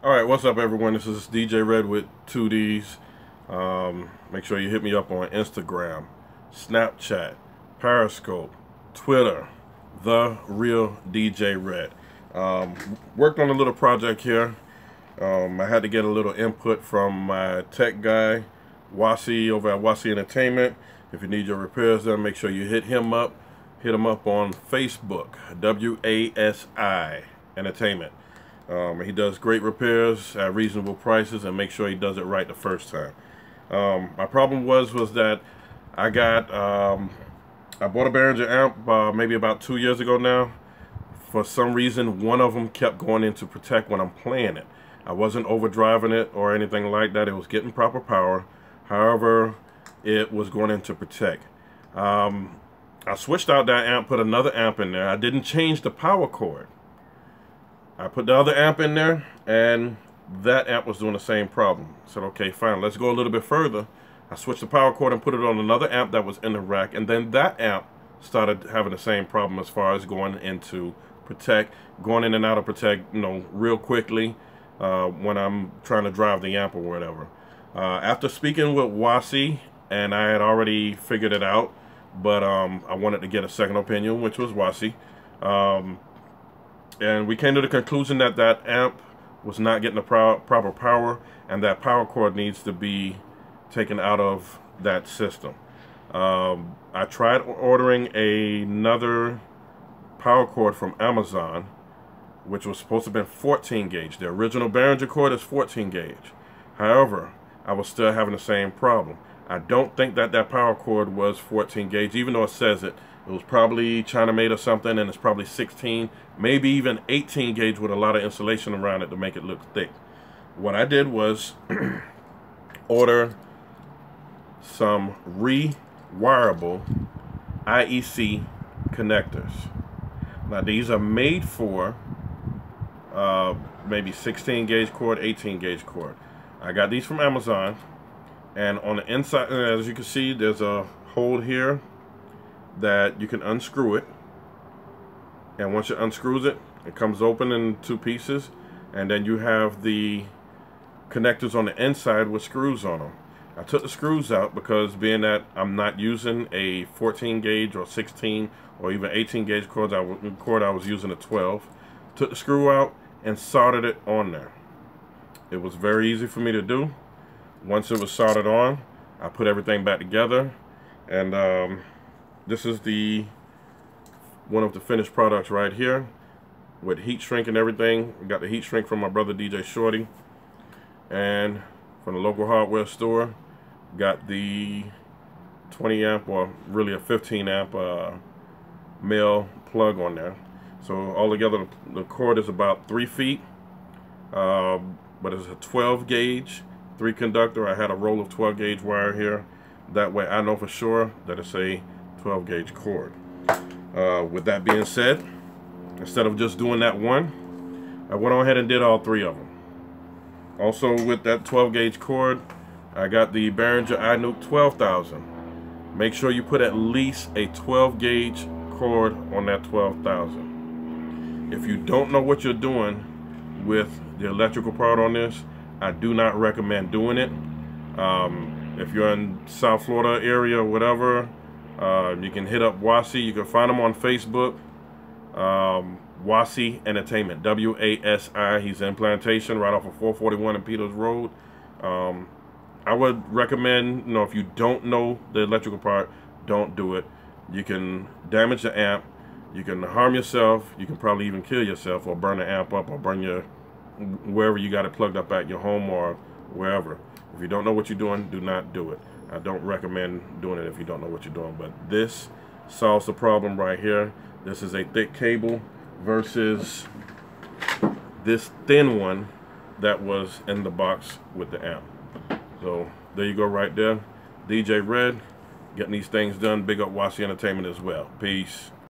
Alright, what's up everyone? This is DJ Red with 2Ds. Make sure you hit me up on Instagram, Snapchat, Periscope, Twitter, The Real DJ Red. Worked on a little project here. I had to get a little input from my tech guy, Wasi, over at Wasi Entertainment. If you need your repairs done, make sure you hit him up. Hit him up on Facebook, WASI Entertainment. He does great repairs at reasonable prices, and make sure he does it right the first time. My problem was that I bought a Behringer amp maybe about 2 years ago now. For some reason, one of them kept going into protect when I'm playing it. I wasn't overdriving it or anything like that. It was getting proper power. However, it was going into protect. I switched out that amp, put another amp in there. I didn't change the power cord. I put the other amp in there, and that amp was doing the same problem. I said, okay, fine, let's go a little bit further. I switched the power cord and put it on another amp that was in the rack, and then that amp started having the same problem as far as going into protect, going in and out of protect, real quickly when I'm trying to drive the amp or whatever. After speaking with Wasi, and I had already figured it out, but I wanted to get a second opinion, which was Wasi. And we came to the conclusion that that amp was not getting the proper power, and that power cord needs to be taken out of that system. I tried ordering another power cord from Amazon, which was supposed to have been 14 gauge. The original Behringer cord is 14 gauge. However, I was still having the same problem. I don't think that power cord was 14 gauge, even though it says it. It was probably China made or something, and it's probably 16, maybe even 18 gauge with a lot of insulation around it to make it look thick. What I did was order some Rewireable IEC connectors. Now these are made for maybe 16 gauge cord, 18 gauge cord. I got these from Amazon, and on the inside, as you can see, there's a hole here that you can unscrew it, and once you unscrews it, it comes open in two pieces, and then you have the connectors on the inside with screws on them. I took the screws out because, being that I'm not using a 14 gauge or 16 or even 18 gauge cord, I was using a 12. Took the screw out and soldered it on there. It was very easy for me to do. Once it was soldered on, I put everything back together, and this is one of the finished products right here with heat shrink and everything. We got the heat shrink from my brother DJ Shorty, and from the local hardware store, got the 20 amp, or really a 15 amp male plug on there. So altogether the cord is about 3 feet, but it's a 12 gauge 3 conductor. I had a roll of 12 gauge wire here. That way I know for sure that it's a 12 gauge cord. With that being said, instead of just doing that one, I went on ahead and did all 3 of them. Also, with that 12 gauge cord, I got the Behringer NU6000. Make sure you put at least a 12 gauge cord on that 12,000. If you don't know what you're doing with the electrical part on this, I do not recommend doing it. If you're in South Florida area or whatever, you can hit up Wasi. You can find him on Facebook, Wasi Entertainment, W-A-S-I. He's in Plantation, right off of 441 and Peters Road. I would recommend, if you don't know the electrical part, don't do it. You can damage the amp, you can harm yourself, you can probably even kill yourself, or burn the amp up, or burn wherever you got it plugged up at, your home or wherever. If you don't know what you're doing, do not do it. I don't recommend doing it if you don't know what you're doing. But this solves the problem right here. This is a thick cable versus this thin one that was in the box with the amp. So there you go right there. DJ Red, getting these things done. Big up Wasi Entertainment as well. Peace.